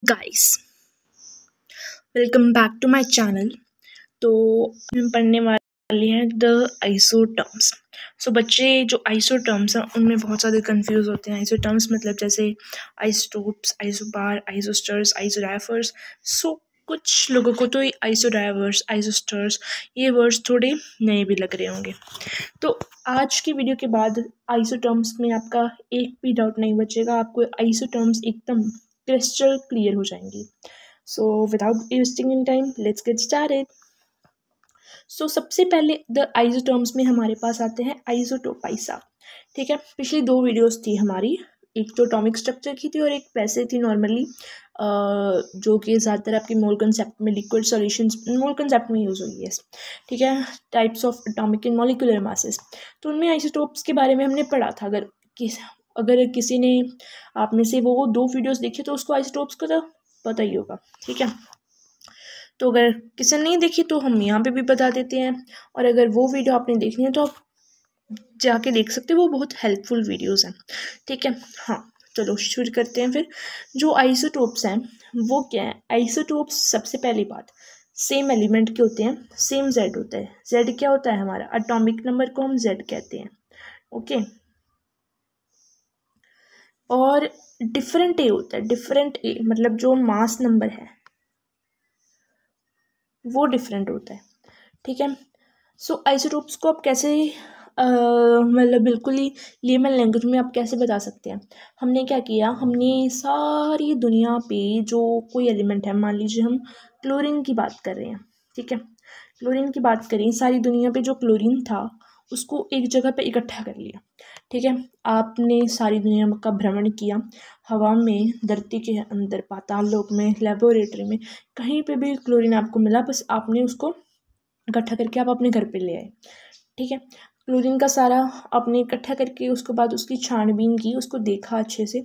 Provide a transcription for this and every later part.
Guys, welcome back to my channel. तो हम पढ़ने वाले हैं द आइसोटर्म्स। सो बच्चे जो आइसोटर्म्स हैं उनमें बहुत ज़्यादा कंफ्यूज होते हैं। आइसोटर्म्स मतलब जैसे आइसोटोप्स, आइसोबार, आइसोस्टर्स, आइसोडाइवर्स। सो कुछ लोगों को तो ये आइसोडाइवर्स, आइसोस्टर्स ये वर्ड्स थोड़े नए भी लग रहे होंगे। तो आज की वीडियो के बाद आइसोटर्म्स में आपका एक भी डाउट नहीं बचेगा। आपको आइसोटर्म्स एकदम क्रिस्टल क्लियर हो जाएंगी। So without wasting any time let's get started. So सबसे पहले द आइसोटर्म्स में हमारे पास आते हैं आइसोटोप आइसा। ठीक है, पिछली दो वीडियोस थी हमारी, एक तो एटॉमिक स्ट्रक्चर की थी और एक वैसे थी नॉर्मली, जो कि ज़्यादातर आपकी मोल कंसेप्ट में, लिक्विड सॉल्यूशंस मोल कंसेप्ट में यूज़ हुई है। ठीक है, types of atomic and molecular masses. तो उनमें आइसोटोप्स के बारे में हमने पढ़ा था। अगर किसी ने आप में से वो दो वीडियोस देखी तो उसको आइसोटोप्स का तो पता ही होगा। ठीक है, तो अगर किसी ने नहीं देखी तो हम यहाँ पे भी बता देते हैं, और अगर वो वीडियो आपने देखनी है तो आप जाके देख सकते हो, वो बहुत हेल्पफुल वीडियोस हैं। ठीक है, हाँ चलो शुरू करते हैं फिर। जो आइसोटोप्स हैं वो क्या है? आइसोटोप्स सबसे पहली बात सेम एलिमेंट के होते हैं, सेम जेड होता है। जेड क्या होता है? हमारा एटॉमिक नंबर को हम जेड कहते हैं। ओके, और डिफरेंट ए होता है। डिफरेंट ए मतलब जो मास नंबर है वो डिफरेंट होता है। ठीक है, सो आइसोटोप्स को आप कैसे मतलब बिल्कुल ही लेमन लैंग्वेज में आप कैसे बता सकते हैं? हमने क्या किया, हमने सारी दुनिया पे जो कोई एलिमेंट है, मान लीजिए हम क्लोरीन की बात कर रहे हैं। ठीक है, क्लोरीन की बात करें, सारी दुनिया पे जो क्लोरीन था उसको एक जगह पे इकट्ठा कर लिया। ठीक है, आपने सारी दुनिया का भ्रमण किया, हवा में, धरती के अंदर, पाताल लोक में, लेबोरेटरी में, कहीं पे भी क्लोरीन आपको मिला, बस आपने उसको इकट्ठा करके आप अपने घर पे ले आए। ठीक है, क्लोरीन का सारा आपने इकट्ठा करके उसके बाद उसकी छानबीन की, उसको देखा अच्छे से,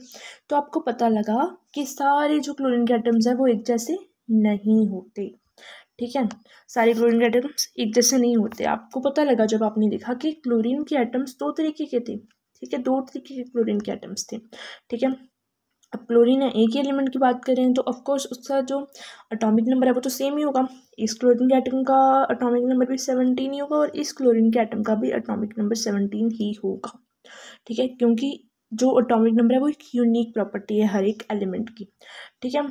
तो आपको पता लगा कि सारे जो क्लोरीन के एटम्स हैं वो एक जैसे नहीं होते। ठीक है, सारे क्लोरीन के एटम्स एक जैसे नहीं होते। आपको पता लगा जब आपने देखा कि क्लोरीन के एटम्स दो तरीके के थे। ठीक है, दो तरीके के क्लोरीन के एटम्स थे। ठीक है, अब क्लोरीन है, एक ही एलिमेंट की बात करें तो ऑफकोर्स उसका जो एटॉमिक नंबर है वो तो सेम ही होगा। इस क्लोरीन के एटम का एटॉमिक नंबर भी 17 ही होगा और इस क्लोरीन के एटम का भी एटॉमिक नंबर 17 ही होगा। ठीक है, क्योंकि जो एटॉमिक नंबर है वो एक यूनिक प्रॉपर्टी है हर एक एलिमेंट की। ठीक है,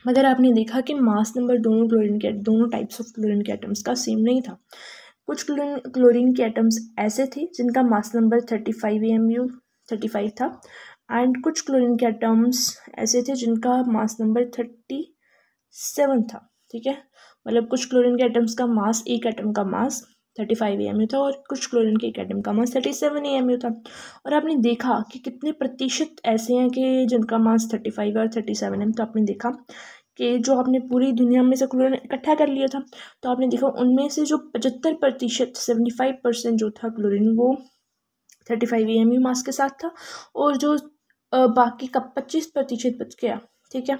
मगर आपने देखा कि मास नंबर दोनों टाइप्स ऑफ क्लोरीन के एटम्स का सेम नहीं था। कुछ क्लोरीन के एटम्स ऐसे थे जिनका मास नंबर 35 AMU 35 था, एंड कुछ क्लोरीन के एटम्स ऐसे थे जिनका मास नंबर 37 था। ठीक है, मतलब कुछ क्लोरीन के एटम्स का मास, एक एटम का मास 35 AMU था और कुछ क्लोरीन के एक एटम का मास 37 AMU था। और आपने देखा कि कितने प्रतिशत ऐसे हैं कि जिनका मास 35 और 37 है। तो आपने देखा कि जो आपने पूरी दुनिया में से क्लोरीन इकट्ठा कर लिया था, तो आपने देखा उनमें से जो 75% 75% जो था क्लोरीन वो 35 AMU मास के साथ था, और जो बाकी का 25% बच गया। ठीक है,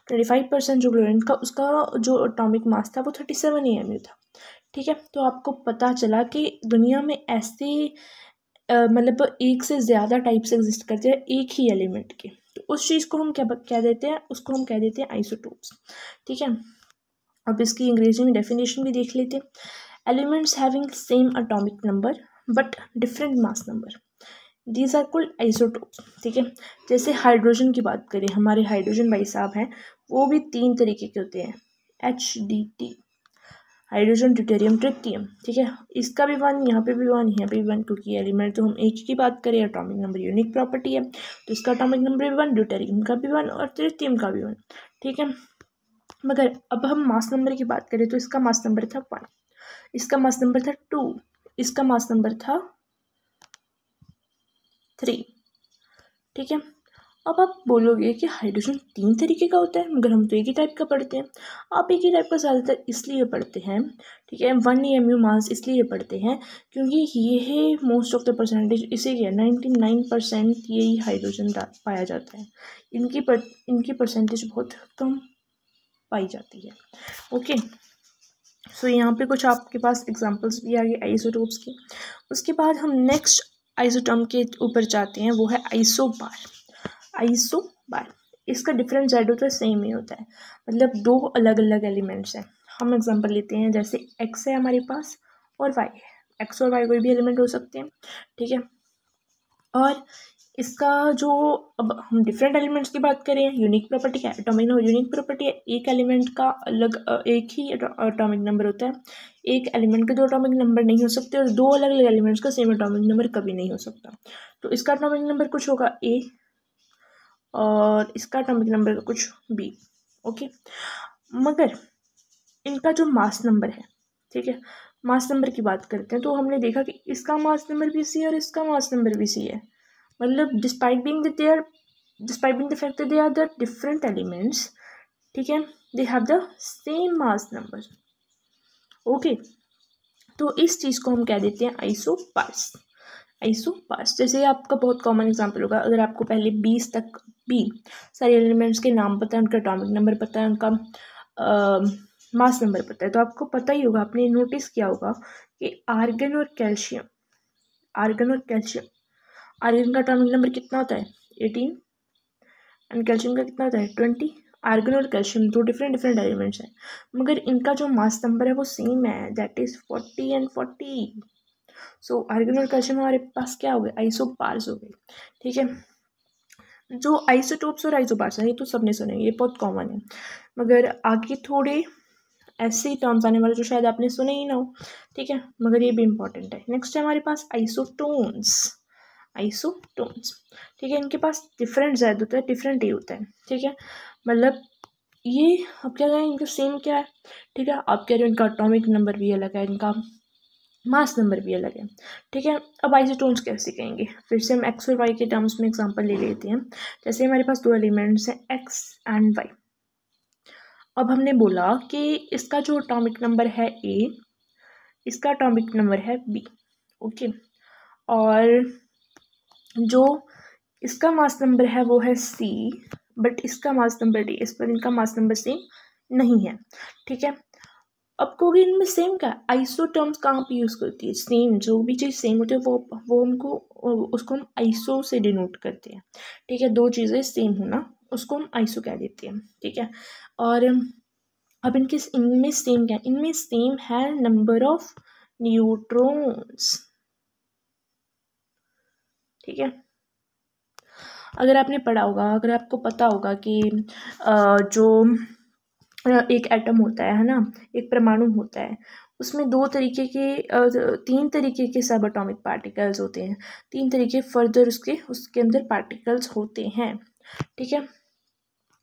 25% जो क्लोरीन का उसका जो एटॉमिक मास था वो 37 AMU था। ठीक है, तो आपको पता चला कि दुनिया में ऐसे मतलब एक से ज़्यादा टाइप्स एग्जिस्ट करते हैं एक ही एलिमेंट के। तो उस चीज़ को हम क्या कह देते हैं? उसको हम कह देते हैं आइसोटोप्स। ठीक है, अब इसकी अंग्रेजी में डेफिनेशन भी देख लेते हैं। Elements having same atomic number but different mass number, these are called isotopes. ठीक है, जैसे हाइड्रोजन की बात करें, हमारे हाइड्रोजन भाई साहब हैं, वो भी 3 तरीके के होते हैं, HDT, हाइड्रोजन, ड्यूटेरियम, ट्रिटियम। ठीक है, इसका भी वन, यहाँ पे भी वन, यहाँ पे भी वन, क्योंकि एलिमेंट तो हम एक की बात करें, एटॉमिक नंबर यूनिक प्रॉपर्टी है, तो इसका एटॉमिक नंबर भी वन, ड्यूटेरियम का भी वन और ट्रिटियम का भी वन। ठीक है, मगर अब हम मास नंबर की बात करें तो इसका मास नंबर था 1, इसका मास नंबर था 2, इसका मास नंबर था 3। ठीक है, अब आप बोलोगे कि हाइड्रोजन 3 तरीके का होता है, मगर हम तो एक ही टाइप का पढ़ते हैं। आप एक ही टाइप का ज़्यादातर इसलिए पढ़ते हैं, ठीक है, 1 AMU मास इसलिए पढ़ते हैं क्योंकि ये है मोस्ट ऑफ द परसेंटेज, इसे क्या 99% यही हाइड्रोजन पाया जाता है। इनकी परसेंटेज बहुत कम पाई जाती है। ओके, सो यहाँ पे कुछ आपके पास एग्जांपल्स भी आ गए आइसोटोप्स की। उसके बाद हम नेक्स्ट आइसोटर्म के ऊपर जाते हैं, वो है आइसोबार। आइसोबार इसका डिफरेंट जेड होता है, सेम ही होता है, मतलब दो अलग अलग एलिमेंट्स हैं। हम एग्जांपल लेते हैं, जैसे एक्स है हमारे पास और वाई है, एक्स और वाई कोई भी एलिमेंट हो सकते हैं, ठीक है। और इसका जो, अब हम डिफरेंट एलिमेंट्स की बात करें, यूनिक प्रॉपर्टी क्या है, एटॉमिक नंबर यूनिक प्रॉपर्टी है, एक एलिमेंट का अलग एक ही एटॉमिक नंबर होता है, एक एलिमेंट के दो एटॉमिक नंबर नहीं हो सकते, और दो अलग अलग एलिमेंट्स का सेम एटॉमिक नंबर कभी नहीं हो सकता। तो इसका एटॉमिक नंबर कुछ होगा ए और इसका एटॉमिक नंबर कुछ बी, ओके। मगर इनका जो मास नंबर है, ठीक है, मास नंबर की बात करते हैं, तो हमने देखा कि इसका मास नंबर भी सी है और इसका मास नंबर भी सी है, मतलब despite being the fact that they are the different elements, ठीक है, they have the same mass number, okay. तो इस चीज़ को हम कह देते हैं आइसोपार्स। आइसोपार्स, जैसे आपका बहुत कॉमन एग्जांपल होगा, अगर आपको पहले 20 तक भी सारे एलिमेंट्स के नाम पता है, उनका एटॉमिक नंबर पता है, उनका मास नंबर पता है, तो आपको पता ही होगा, आपने नोटिस किया होगा कि आर्गन और कैल्शियम आर्गन का एटॉमिक नंबर कितना होता है 18, एंड कैल्शियम का कितना होता है 20। आर्गन और कैल्शियम दो डिफरेंट एलिमेंट्स हैं, मगर इनका जो मास नंबर है वो सेम है, that is 40 and 40। So argon और कैल्शियम हमारे पास क्या हो गए, आइसोपार्स हो गए, ठीक है। जो आइसोटोप्स और आइसोपार्स है ये तो सबने सुने, ये बहुत कॉमन है, मगर आगे थोड़े ऐसे ही टर्म्स आने वाले जो शायद आपने सुने ही ना हो, ठीक है, मगर ये भी इंपॉर्टेंट है। नेक्स्ट है हमारे पास आइसोटोन्स। ठीक है, इनके पास डिफरेंट जेड होता है, डिफरेंट ए होता है, ठीक है, मतलब ये अब क्या कहें, इनका सेम क्या है, ठीक है, आप कह रहे हो इनका एटॉमिक नंबर भी अलग है, इनका मास नंबर भी अलग है, ठीक है। अब आइसोटोन्स कैसे कहेंगे, फिर से हम एक्स और वाई के टर्म्स में एग्जांपल ले लेते हैं। जैसे हमारे पास दो एलिमेंट्स हैं एक्स एंड वाई, अब हमने बोला कि इसका जो एटॉमिक नंबर है ए, इसका एटॉमिक नंबर है बी, ओके, और जो इसका मास नंबर है वो है सी, बट इसका मास नंबर डी, इस पर इनका मास नंबर सेम नहीं है, ठीक है। अब कहोगे इनमें सेम क्या है, आइसो टर्म्स कहाँ पे यूज़ करती है, सेम, जो भी चीज़ सेम होती है वो उनको उसको हम आइसो से डिनोट करते हैं, ठीक है, दो चीज़ें सेम होना उसको हम आइसो कह देते हैं, ठीक है। और अब इनमें सेम क्या है, इनमें सेम है नंबर ऑफ न्यूट्रॉन्स, ठीक है। अगर आपने पढ़ा होगा, अगर आपको पता होगा कि जो एक एटम होता है ना, एक परमाणु होता है, उसमें दो तरीके के तीन तरीके के सब एटॉमिक पार्टिकल्स होते हैं, तीन तरीके फर्दर उसके अंदर पार्टिकल्स होते हैं, ठीक है,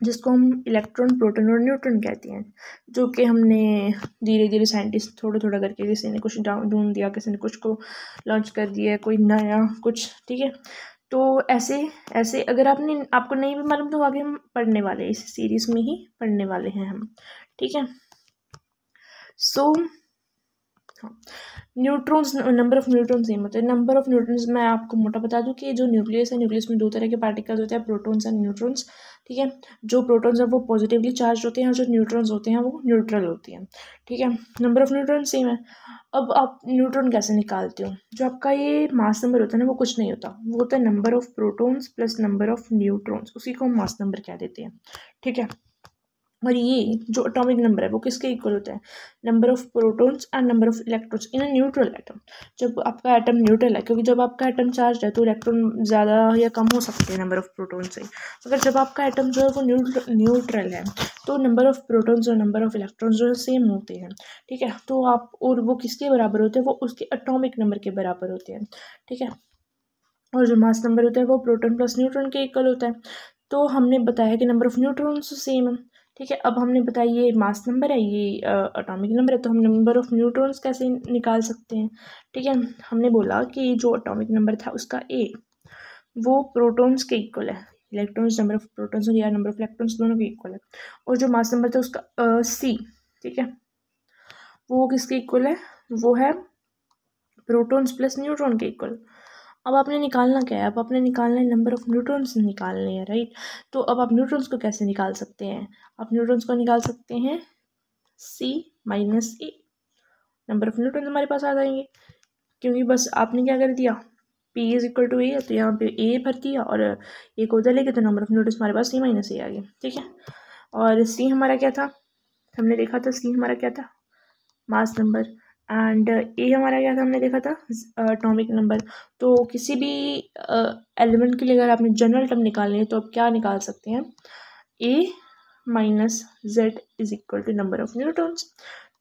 जिसको हम इलेक्ट्रॉन, प्रोटॉन और न्यूट्रॉन कहते हैं, जो कि हमने धीरे धीरे साइंटिस्ट थोड़ा थोड़ा करके, किसी ने कुछ ढूंढ दिया, किसी ने कुछ को लॉन्च कर दिया, कोई नया कुछ, ठीक है। तो ऐसे ऐसे अगर आपको नहीं भी मालूम तो आगे हम पढ़ने वाले हैं, इस सीरीज में ही पढ़ने वाले हैं हम, ठीक है। So neutrons, number of neutrons same होते हैं। नंबर ऑफ न्यूट्रॉन्स मैं आपको मोटा बता दूं कि जो न्यूक्लियस है, न्यूक्लियस में दो तरह के पार्टिकल्स होते हैं, प्रोटॉन्स एंड न्यूट्रॉन्स, ठीक है। जो प्रोटॉन्स हैं वो पॉजिटिवली चार्ज होते हैं और जो न्यूट्रॉन्स होते हैं वो न्यूट्रल होती हैं, ठीक है। नंबर ऑफ न्यूट्रॉन सेम है। अब आप न्यूट्रॉन कैसे निकालते हो, जो आपका ये मास नंबर होता है ना वो कुछ नहीं होता, वो होता है number of protons plus number of neutrons, उसी को हम मास नंबर कह देते हैं, ठीक है। और ये जो एटॉमिक नंबर है वो किसके इक्वल होता है, number of protons and number of electrons in a neutral atom. जब आपका एटम न्यूट्रल है, क्योंकि जब आपका एटम चार्ज है तो इलेक्ट्रॉन ज़्यादा या कम हो सकते हैं नंबर ऑफ प्रोटॉन से, अगर जब आपका एटम जो है वो न्यूट्रल है तो नंबर ऑफ प्रोटॉन्स और नंबर ऑफ इलेक्ट्रॉन्स जो है सेम होते हैं, ठीक है। तो आप, और वो किसके बराबर होते हैं, वो उसके एटॉमिक नंबर के बराबर होते हैं, ठीक है। और जो मास नंबर होता है वो प्रोटॉन प्लस न्यूट्रॉन के इक्वल होता है। तो हमने बताया कि नंबर ऑफ न्यूट्रॉन्स सेम है, ठीक है। अब हमने बताया ये मास नंबर है, ये एटॉमिक नंबर है, तो हम नंबर ऑफ न्यूट्रॉन्स कैसे निकाल सकते हैं, ठीक है। हमने बोला कि जो एटॉमिक नंबर था उसका ए, वो प्रोटॉन्स के इक्वल है, इलेक्ट्रॉन्स, नंबर ऑफ प्रोटॉन्स और या नंबर ऑफ इलेक्ट्रॉन्स दोनों के इक्वल है। और जो मास नंबर था उसका सी, ठीक है, वो किसके इक्वल है, वो है प्रोटॉन्स प्लस न्यूट्रॉन के इक्वल। अब आपने निकालना क्या है, अब आपने निकालना है नंबर ऑफ न्यूट्रॉन्स निकालने हैं, राइट। तो अब आप न्यूट्रॉन्स को कैसे निकाल सकते हैं, आप न्यूट्रॉन्स को निकाल सकते हैं C minus A, number of neutrons हमारे पास आ जाएंगे, क्योंकि बस आपने क्या कर दिया, P इज इक्वल टू ए है, तो यहाँ पे ए भर दिया और ए को उधर लेके तो नंबर ऑफ न्यूटन्स हमारे पास C माइनस ए आ गया, ठीक है। और C हमारा क्या था, हमने देखा था C हमारा क्या था, मास नंबर, एंड ए हमारा क्या था, हमने देखा था एटॉमिक नंबर। तो किसी भी एलिमेंट के लिए अगर आपने जनरल टर्म निकालनी है तो आप क्या निकाल सकते हैं, A minus Z is equal to number of neutrons.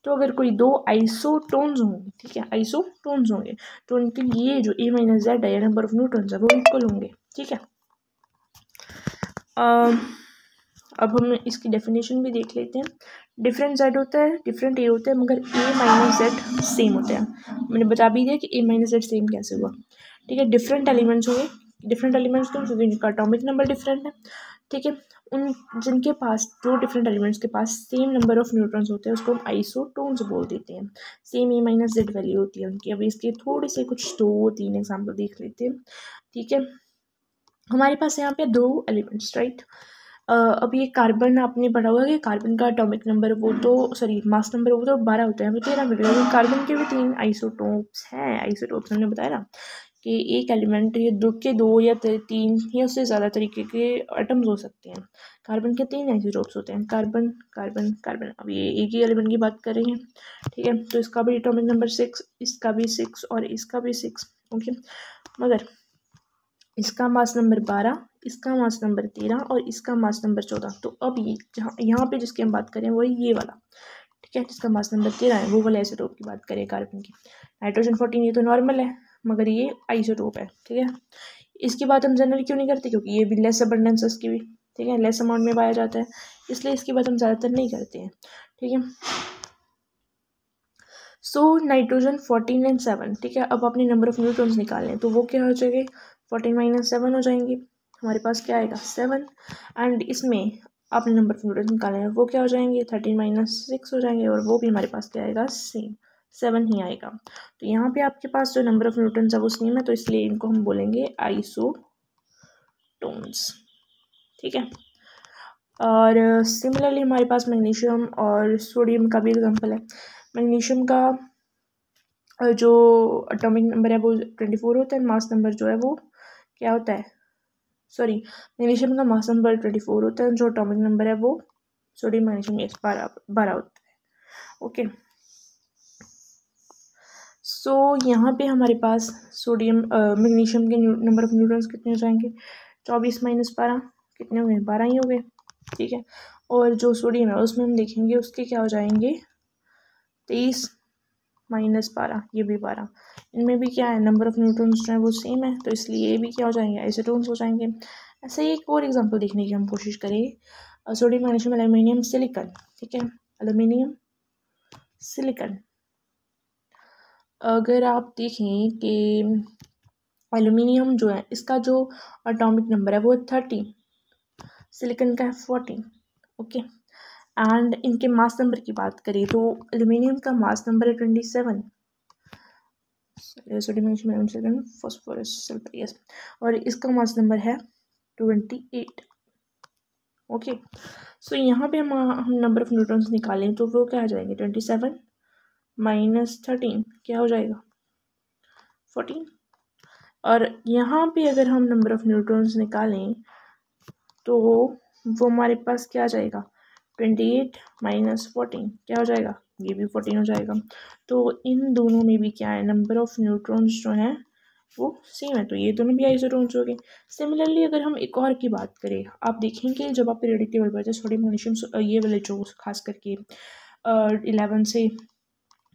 तो अगर कोई दो आइसोटोन्स होंगे, ठीक है, आइसोटोन्स होंगे, तो उनके लिए जो ए माइनस जेड है या नंबर ऑफ न्यूटन्स है वो इक्वल होंगे, ठीक है। अब हम इसकी डेफिनेशन भी देख लेते हैं। डिफरेंट जेड होता है, डिफरेंट ए होता है, मगर ए माइनस जेड सेम होते हैं। मैंने बता भी दिया कि ए माइनस जेड सेम कैसे हुआ, ठीक है। डिफरेंट एलिमेंट्स होंगे, डिफरेंट एलिमेंट्स तो क्योंकि इनका एटॉमिक नंबर डिफरेंट है, ठीक है। उन जिनके पास दो डिफरेंट एलिमेंट्स के पास सेम नंबर ऑफ न्यूट्रॉन्स होते हैं उसको हम आइसोटोन्स बोल देते हैं। सेम ए माइनस जेड वैल्यू होती है उनकी। अभी इसके थोड़े से कुछ 2-3 एग्जाम्पल देख लेते हैं, ठीक है। हमारे पास यहाँ पे दो एलिमेंट्स, राइट। अब ये कार्बन आपने पढ़ा होगा कि कार्बन का एटॉमिक नंबर वो तो सॉरी मास नंबर वो तो 12 होता है, हमें 13 मिल रहा है। कार्बन के भी 3 आइसोटोप्स हैं, आइसोटोप्स हमने बताया ना कि एक एलिमेंट ये दो या 3 या उससे ज़्यादा तरीके के एटम्स हो सकते हैं। कार्बन के 3 आइसोटोप्स होते हैं, कार्बन कार्बन कार्बन। अब ये एक ही एलिमेंट की बात कर रही हैं, ठीक है। तो इसका भी एटॉमिक नंबर 6, इसका भी 6 और इसका भी 6, ओके। मगर इसका मास नंबर 12, इसका मास नंबर 13 और इसका मास नंबर 14। तो अब ये जहाँ यहाँ पे जिसकी हम बात करें वही ये वाला, ठीक है, जिसका मास नंबर 13 है वो वाला आइसोटोप की बात करें कार्बन की। नाइट्रोजन 14 ये तो नॉर्मल है मगर ये आइसोटोप है, ठीक है। इसकी बात हम जनरल क्यों नहीं करते, क्योंकि ये भी लेस अबंडेंस है इसकी भी, ठीक है, लेस अमाउंट में पाया जाता है, इसलिए इसकी बात हम ज़्यादातर नहीं करते हैं, ठीक है। सो नाइट्रोजन 14 एंड 7, ठीक है। अब अपने नंबर ऑफ न्यूट्रॉन्स निकालने हैं तो वो क्या हो जाएंगे, 14 माइनस 7 हो जाएंगे। हमारे पास क्या आएगा 7, एंड इसमें आपने नंबर ऑफ न्यूट्रॉन्स निकालने हैं वो क्या हो जाएंगे 13 माइनस 6 हो जाएंगे, और वो भी हमारे पास क्या आएगा सेम 7 ही आएगा। तो यहाँ पे आपके पास जो नंबर ऑफ न्यूट्रॉन्स है वो सेम है, तो इसलिए इनको हम बोलेंगे आइसोटोन्स, ठीक है। और सिमिलरली हमारे पास मैग्नीशियम और सोडियम का भी एग्जाम्पल है। मैग्नीशियम का जो एटॉमिक नंबर है वो 24 होता है, मास नंबर जो है वो क्या होता है, सॉरी मैग्नीशियम का मास नंबर 24 होता है, जो एटॉमिक नंबर है वो सोडियम मैग्नीशियम 12 होता है, ओके। सो यहाँ पे हमारे पास सोडियम मैग्नीशियम के नंबर ऑफ न्यूट्रॉन्स कितने हो जाएंगे, 24 माइनस 12 कितने हो गए, 12 ही हो गए, ठीक है। और जो सोडियम है उसमें हम देखेंगे उसके क्या हो जाएंगे 23 माइनस 12, ये भी 12। इनमें भी क्या है नंबर ऑफ न्यूट्रॉन्स जो है वो सेम है, तो इसलिए ये भी क्या हो जाएंगे आइसोटोन्स हो जाएंगे। ऐसे ही एक और एग्जांपल देखने की हम कोशिश करें, सोडियम मैग्नीशियम एल्यूमिनियम सिलिकॉन, ठीक है, एल्यूमिनियम सिलिकॉन। अगर आप देखें कि एल्यूमिनियम जो है इसका जो एटॉमिक नंबर है वो 30, सिलिकॉन का है 14, ओके। एंड इनके मास नंबर की बात करें तो एल्यूमिनियम का मास नंबर है 27, sodium magnesium silicon phosphorus sulphur, yes, और इसका मास नंबर है 28, ओके। सो यहाँ पे हम नंबर ऑफ न्यूट्रॉन्स निकालें तो वो क्या आ जाएंगे 27 माइनस 13 क्या हो जाएगा 14, और यहाँ पे अगर हम नंबर ऑफ न्यूट्रॉन्स निकालें तो वो हमारे पास क्या आ जाएगा 28 माइनस 14 क्या हो जाएगा, ये भी 14 हो जाएगा। तो इन दोनों में भी क्या है नंबर ऑफ न्यूट्रॉन्स जो हैं वो सेम है, तो ये दोनों भी आइसोटोन्स हो गए। सिमिलरली अगर हम एक और की बात करें, आप देखेंगे जब आप पीरियोडिक टेबल पर सोडियम मैग्नीशियम ये वाले जो खास करके 11 से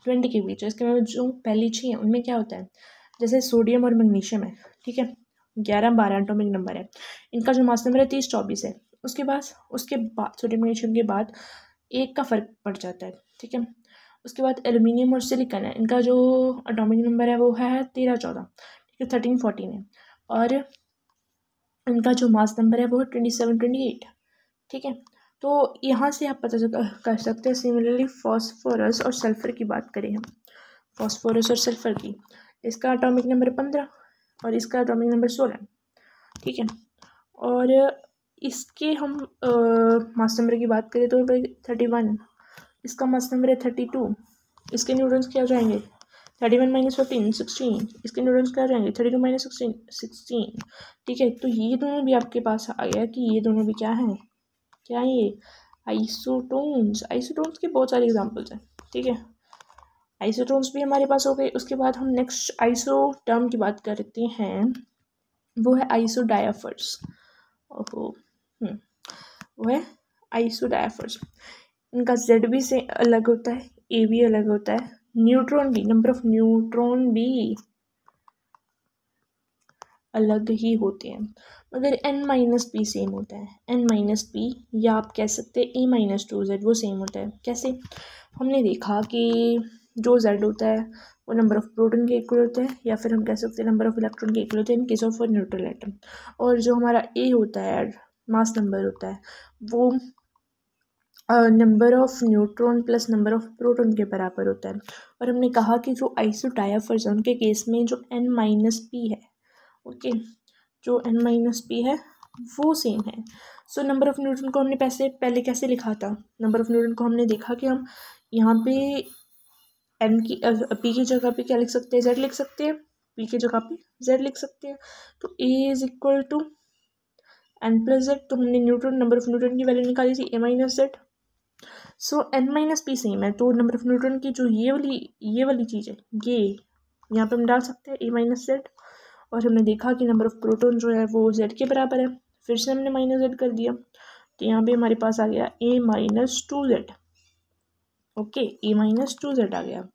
20 के बीच है, इसके अलावा जो पहली 6 हैं उनमें क्या होता है, जैसे सोडियम और मैग्नीशियम है, ठीक है, 11-12 एटॉमिक नंबर है, इनका जो मास नंबर है 30-24 है। उसके बाद सोडियम मैग्नीशियम के बाद एक का फर्क पड़ जाता है, ठीक है। उसके बाद एल्यूमिनियम और सिलिकॉन है, इनका जो एटॉमिक नंबर है वो है 13-14, ठीक है, 13-14 है, और इनका जो मास नंबर है वो 27-28, ठीक है। तो यहाँ से आप पता कर सकते हैं। सिमिलरली फॉस्फोरस और सल्फर की बात करें हम, फॉस्फोरस और सल्फर की, इसका एटॉमिक नंबर 15 और इसका एटॉमिक नंबर 16, ठीक है। और इसके हम मास नंबर की बात करें तो 31, इसका मास नंबर है 32, इसके न्यूट्रॉन्स क्या हो जाएंगे 31 माइनस 15 16, इसके न्यूटन्स क्या रहेंगे 32 माइनस 16 16। ठीक है, तो ये दोनों भी आपके पास आ गया कि ये दोनों भी क्या है ये आइसोटोन्स। आइसोटोन्स के बहुत सारे एग्जांपल्स हैं। ठीक है, आइसोटोन्स भी हमारे पास हो गए। उसके बाद हम नेक्स्ट आइसो टर्म की बात करते हैं, वो है आइसोडायफर्स। ओहो, वो है आइसोडायफर्स। इनका जेड भी से अलग होता है, ए भी अलग होता है, न्यूट्रॉन भी, नंबर ऑफ न्यूट्रॉन भी अलग ही होते हैं, मगर n माइनस पी सेम होता है। n माइनस पी, या आप कह सकते हैं e माइनस 2z, वो सेम होता है। कैसे? हमने देखा कि जो z होता है वो नंबर ऑफ प्रोटॉन के इक्वल होता है, या फिर हम कह सकते हैं नंबर ऑफ इलेक्ट्रॉन के इक्वल होते हैं in case of neutral atom. और जो हमारा a होता है, मास नंबर होता है, वो number of neutron plus number of proton के बराबर होता है। और हमने कहा कि जो आइसोडायफर्स हैं उनके केस में जो n माइनस पी है, ओके, जो n माइनस पी है वो सेम है। सो नंबर ऑफ न्यूटन को हमने पहले कैसे लिखा था? नंबर ऑफ न्यूटन को हमने देखा कि हम यहाँ पे n की p की जगह पे क्या लिख सकते हैं, z लिख सकते हैं, p की जगह पे z लिख सकते हैं। तो a is equal to n plus Z. तो हमने न्यूटन नंबर ऑफ न्यूटन की वैल्यू निकाली थी a minus Z. So n minus P same है, तो नंबर ऑफ न्यूटन की जो ये वाली चीज़ है, ये यहाँ पे हम डाल सकते हैं a माइनस जेड। और हमने देखा कि नंबर ऑफ प्रोटॉन जो है वो z के बराबर है, फिर से हमने माइनस जेड कर दिया, तो यहाँ पे हमारे पास आ गया a minus 2z। Okay, a minus 2z आ गया।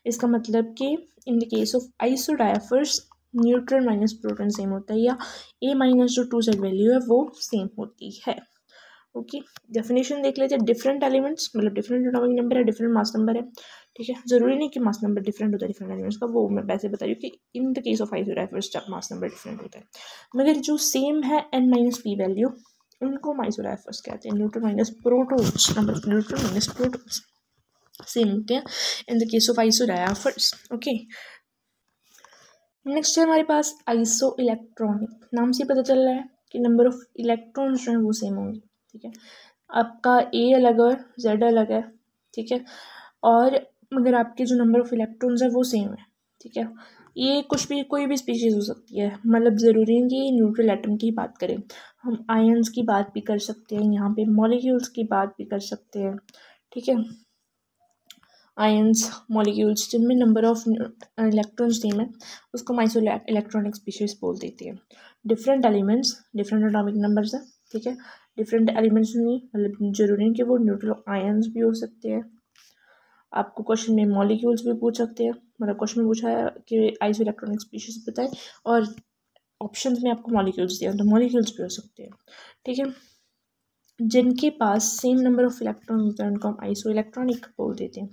इसका मतलब कि in the case of आइसोडायफर्स neutron minus proton same होता है, या a माइनस जो 2z वैल्यू है वो सेम होती है। ओके, डेफिनेशन देख लेते हैं। डिफरेंट एलिमेंट्स मतलब डिफरेंट एटॉमिक नंबर है, डिफरेंट मास नंबर है। ठीक है, जरूरी नहीं कि मास नंबर डिफरेंट होता है डिफरेंट एलिमेंट्स का, वो मैं वैसे बता रही हूँ कि in the case of आइसोडायफर्स mass number different होता है, मगर जो सेम है n माइनस पी वैल्यू, उनको हम आइसोडायफर्स कहते हैं। Neutron minus protons, number of neutron minus protons same होते हैं in the case of आइसोडायफर्स। Okay, next है हमारे पास आइसो इलेक्ट्रॉनिक। नाम से पता चल रहा है कि नंबर ऑफ इलेक्ट्रॉन्स जो हैं वो सेम होंगे। ठीक है, आपका ए अलग है, जेड अलग है। ठीक है, और मगर आपके जो नंबर ऑफ इलेक्ट्रॉन्स है वो सेम है। ठीक है, ये कोई भी स्पीशीज़ हो सकती है, मतलब ज़रूरी नहीं कि न्यूट्रल एटम की बात करें, हम आयंस की बात भी कर सकते हैं, यहाँ पे मॉलिक्यूल्स की बात भी कर सकते हैं। ठीक है, आयंस मॉलिक्यूल्स जिनमें नंबर ऑफ इलेक्ट्रॉन्स सेम है उसको हम आइसो इलेक्ट्रॉनिक स्पीशीज बोल देते हैं। Different elements different atomic numbers हैं। ठीक है, डिफरेंट एलिमेंट्स नहीं मतलब जरूरी नहीं कि वो न्यूट्रल आयंस भी हो सकते हैं। आपको क्वेश्चन में मॉलिक्यूल्स भी पूछ सकते हैं, मतलब क्वेश्चन में पूछा है कि आइसो इलेक्ट्रॉनिक स्पीशीज बताए, और ऑप्शंस में आपको मॉलिक्यूल्स दिया तो मॉलिक्यूल्स भी हो सकते हैं। ठीक है, जिनके पास सेम नंबर ऑफ इलेक्ट्रॉन होते हैं उनको हम आइसो इलेक्ट्रॉनिक बोल देते हैं।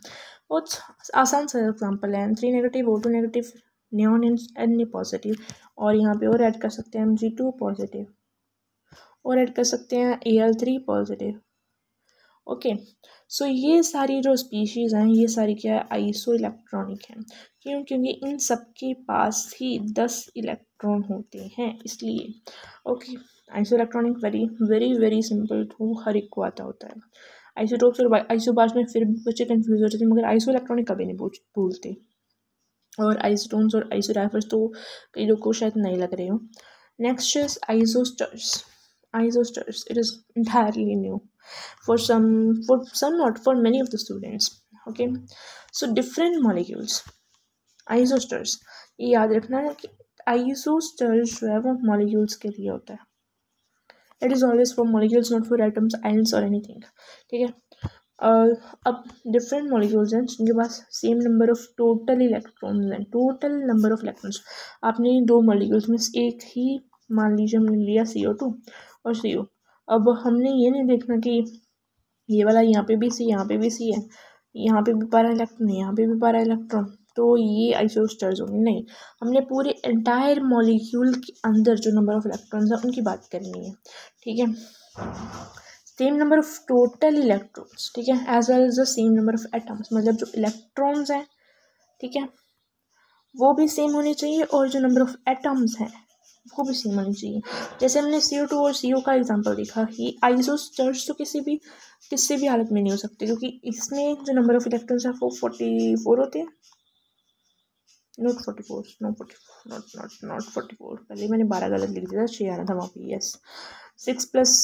बहुत आसान सा एग्जाम्पल है, 3 negative O2 negative, neon N positive, और यहाँ पे और ऐड कर सकते हैं हम G2 पॉजिटिव, और ऐड कर सकते हैं Al3 पॉजिटिव। ओके, सो ये सारी जो स्पीशीज़ हैं ये सारी क्या है, आइसो इलेक्ट्रॉनिक हैं। क्यों? क्योंकि इन सब के पास ही 10 इलेक्ट्रॉन होते हैं, इसलिए। Okay, isoelectronic very very very simple to हर एक को आता होता है। आइसोटोप्स और आइसोबार्स में फिर बच्चे कंफ्यूज हो जाते हैं, मगर आइसो इलेक्ट्रॉनिक कभी नहीं भूलते। और आइसोटोन्स और आइसोडायफर्स तो कई लोग को शायद नहीं लग रहे हो। Next is isosters. Isosters, it is entirely new for some not for many of the students. Okay, so different molecules, isosters, ये याद रखना है कि isosters जो है वो molecules के लिए होता है। It is always for molecules, not for atoms, ions or anything. ठीक है, अब डिफरेंट मॉलिक्यूल्स हैं जिनके पास same number of total electrons हैं। टोटल नंबर ऑफ इलेक्ट्रॉन्स, आपने दो मॉलिक्यूल्स में एक ही मान लीजिए हमने लिया CO2 और CO। अब हमने ये नहीं देखना कि ये वाला यहाँ पे भी C, यहाँ पे भी C है, यहाँ पे भी 12 इलेक्ट्रॉन, यहाँ पे भी 12 इलेक्ट्रॉन, तो ये आइसोस्टर्स होंगे। नहीं, हमने पूरे एंटायर मॉलिक्यूल के अंदर जो नंबर ऑफ इलेक्ट्रॉन्स हैं उनकी बात करनी है। ठीक है, same number of total electrons, ठीक है, as well as the same number of atoms, मतलब जो इलेक्ट्रॉन्स हैं, ठीक है, वो भी सेम होने चाहिए, और जो नंबर ऑफ एटम्स हैं वो भी सेम होनी चाहिए। जैसे हमने CO2 और CO का एग्जांपल देखा कि आइसोस्टर्स तो किसी भी हालत में नहीं हो सकते, क्योंकि इसमें जो नंबर ऑफ इलेक्ट्रॉन्स है वो 44 होते हैं। नॉट 44, नॉट 44, पहले मैंने 12 गलत लिख दिया था, 6 आना था वहाँ पे। Yes, 6 plus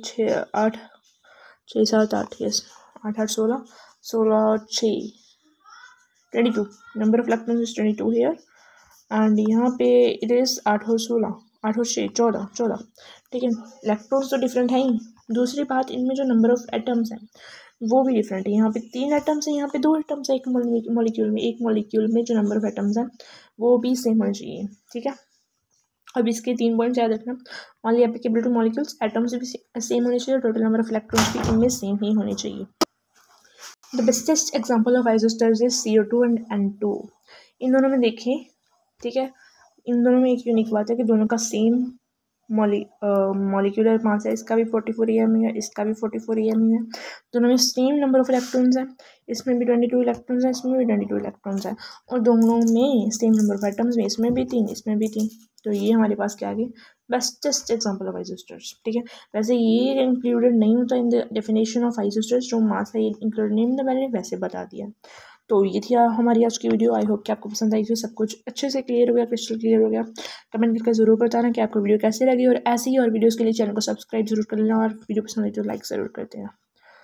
6 8 6 7 8, yes 8 8 16 16 6 22, number of electrons is 22 here. And यहाँ पे इट इज़ 8 और 16, 8 और 6 14, ठीक है। इलेक्ट्रॉन्स तो डिफरेंट है ही। दूसरी बात, इनमें जो नंबर ऑफ एटम्स हैं वो भी डिफरेंट है। यहाँ पे 3 एटम्स हैं, यहाँ पे 2 एटम्स है एक मॉलिक्यूल में। एक मॉलिक्यूल में जो नंबर ऑफ एटम्स हैं वो भी सेम होना चाहिए, ठीक है। अब इसके 3 पॉइंट्स याद रखना। Only applicable two molecules, atoms भी सेम होने चाहिए, टोटल नंबर ऑफ इलेक्ट्रॉन्स भी इनमें सेम ही होने चाहिए। The bestest example of isosters is CO2 and N2। इन दोनों में देखें, ठीक है, इन दोनों में एक यूनिक बात है कि दोनों का सेम मॉलिक्यूलर मास है। इसका भी 44 EM है, इसका भी 44 EM है। दोनों में सेम नंबर ऑफ इलेक्ट्रॉन्स हैं, इसमें भी 22 इलेक्ट्रॉन्स हैं, इसमें भी 22 इलेक्ट्रॉन्स हैं। और दोनों में सेम नंबर ऑफ एटम्स में, इसमें भी 3, इसमें भी 3। तो ये हमारे पास क्या आ गई, बेस्टेस्ट एग्जाम्पल ऑफ आइसोस्टर्स, ठीक है। वैसे ये इंक्लूडेड नहीं होता इन द डेफिनेशन ऑफ आइसोस्टर्स, जो मास है ये इंक्लूडेड नहीं होता, मैंने वैसे बता दिया। तो ये थी हमारी आज की वीडियो। आई होप कि आपको पसंद आई थी, सब कुछ अच्छे से क्लियर हो गया, क्रिस्टल क्लियर हो गया। कमेंट करके ज़रूर बताना कि आपको वीडियो कैसी लगी, और ऐसी ही और वीडियोस के लिए चैनल को सब्सक्राइब जरूर कर लेना, और वीडियो पसंद आई तो लाइक ज़रूर कर देना।